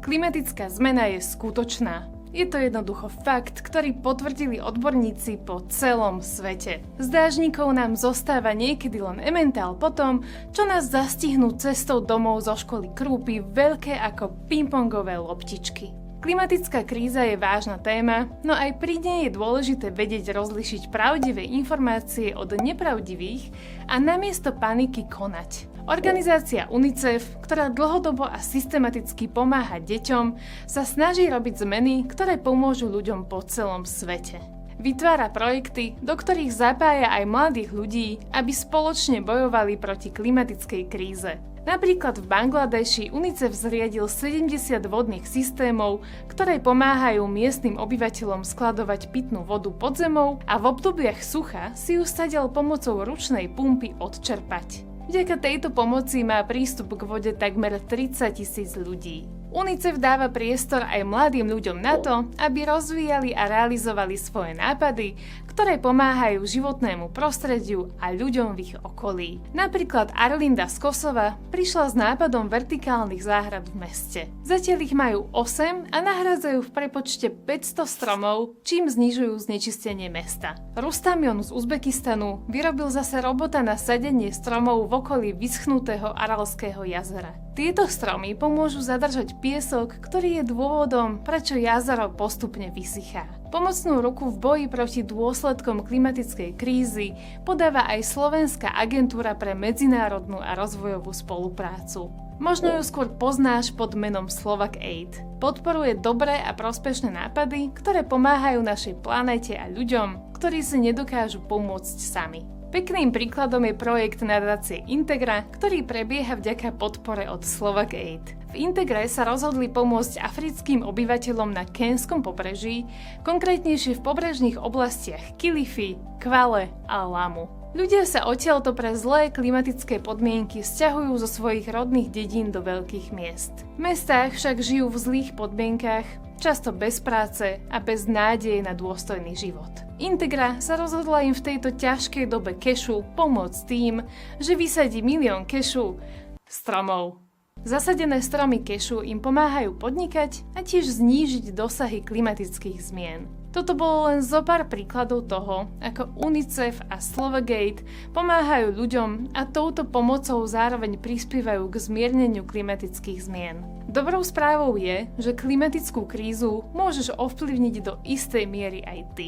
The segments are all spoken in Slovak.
Klimatická zmena je skutočná. Je to jednoducho fakt, ktorý potvrdili odborníci po celom svete. Z dážnikov nám zostáva niekedy len ementál po tom, čo nás zastihnú cestou domov zo školy krúpy veľké ako pingpongové loptičky. Klimatická kríza je vážna téma, no aj pri nej je dôležité vedieť rozlišiť pravdivé informácie od nepravdivých a namiesto paniky konať. Organizácia UNICEF, ktorá dlhodobo a systematicky pomáha deťom, sa snaží robiť zmeny, ktoré pomôžu ľuďom po celom svete. Vytvára projekty, do ktorých zapája aj mladých ľudí, aby spoločne bojovali proti klimatickej kríze. Napríklad v Bangladeši UNICEF zriadil 70 vodných systémov, ktoré pomáhajú miestnym obyvateľom skladovať pitnú vodu pod zemou a v obdobiach sucha si ju stadiaľ pomocou ručnej pumpy odčerpať. Vďaka tejto pomoci má prístup k vode takmer 30 000 ľudí. UNICEF dáva priestor aj mladým ľuďom na to, aby rozvíjali a realizovali svoje nápady, ktoré pomáhajú životnému prostrediu a ľuďom v ich okolí. Napríklad Arlinda z Kosova prišla s nápadom vertikálnych záhrad v meste. Zatiaľ ich majú 8 a nahrádzajú v prepočte 500 stromov, čím znižujú znečistenie mesta. Rustamion z Uzbekistanu vyrobil zase robota na sadenie stromov v okolí vyschnutého Aralského jazera. Tieto stromy pomôžu zadržať piesok, ktorý je dôvodom, prečo jazero postupne vysychá. Pomocnú ruku v boji proti dôsledkom klimatickej krízy podáva aj Slovenská agentúra pre medzinárodnú a rozvojovú spoluprácu. Možno ju skôr poznáš pod menom Slovak Aid. Podporuje dobré a prospešné nápady, ktoré pomáhajú našej planéte a ľuďom, ktorí si nedokážu pomôcť sami. Pekným príkladom je projekt nadácie Integra, ktorý prebieha vďaka podpore od Slovak Aid. V Integre sa rozhodli pomôcť africkým obyvateľom na Kenskom pobreží, konkrétnejšie v pobrežných oblastiach Kilifi, Kvale a Lamu. Ľudia sa odtiaľto pre zlé klimatické podmienky sťahujú zo svojich rodných dedín do veľkých miest. V mestách však žijú v zlých podmienkach, často bez práce a bez nádeje na dôstojný život. Integra sa rozhodla im v tejto ťažkej dobe kešu pomôcť tým, že vysadí 1 000 000 kešu stromov. Zasadené stromy kešu im pomáhajú podnikať a tiež znížiť dosahy klimatických zmien. Toto bolo len zopár príkladov toho, ako UNICEF a Slovak Aid pomáhajú ľuďom a touto pomocou zároveň prispievajú k zmierneniu klimatických zmien. Dobrou správou je, že klimatickú krízu môžeš ovplyvniť do istej miery aj ty.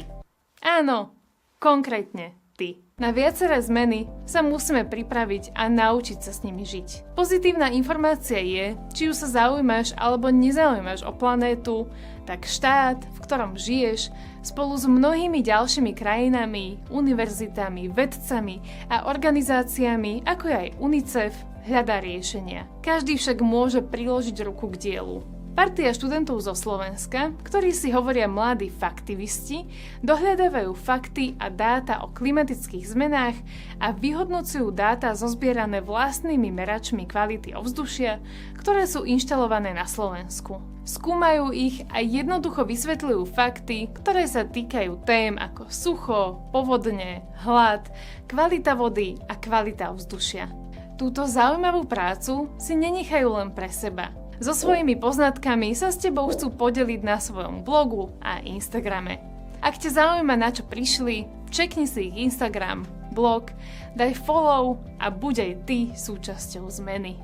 Áno, konkrétne ty. Na viaceré zmeny sa musíme pripraviť a naučiť sa s nimi žiť. Pozitívna informácia je, či už sa zaujímaš alebo nezaujímaš o planétu, tak štát, v ktorom žiješ, spolu s mnohými ďalšími krajinami, univerzitami, vedcami a organizáciami, ako je aj UNICEF, hľadá riešenia. Každý však môže priložiť ruku k dielu. Partia študentov zo Slovenska, ktorí si hovoria mladí faktivisti, dohľadávajú fakty a dáta o klimatických zmenách a vyhodnocujú dáta zozbierané vlastnými meračmi kvality ovzdušia, ktoré sú inštalované na Slovensku. Skúmajú ich a jednoducho vysvetľujú fakty, ktoré sa týkajú tém ako sucho, povodne, hlad, kvalita vody a kvalita ovzdušia. Túto zaujímavú prácu si nenechajú len pre seba. So svojimi poznatkami sa s tebou chcú podeliť na svojom blogu a Instagrame. Ak ťa zaujíma, na čo prišli, čekni si ich Instagram, blog, daj follow a buď aj ty súčasťou zmeny.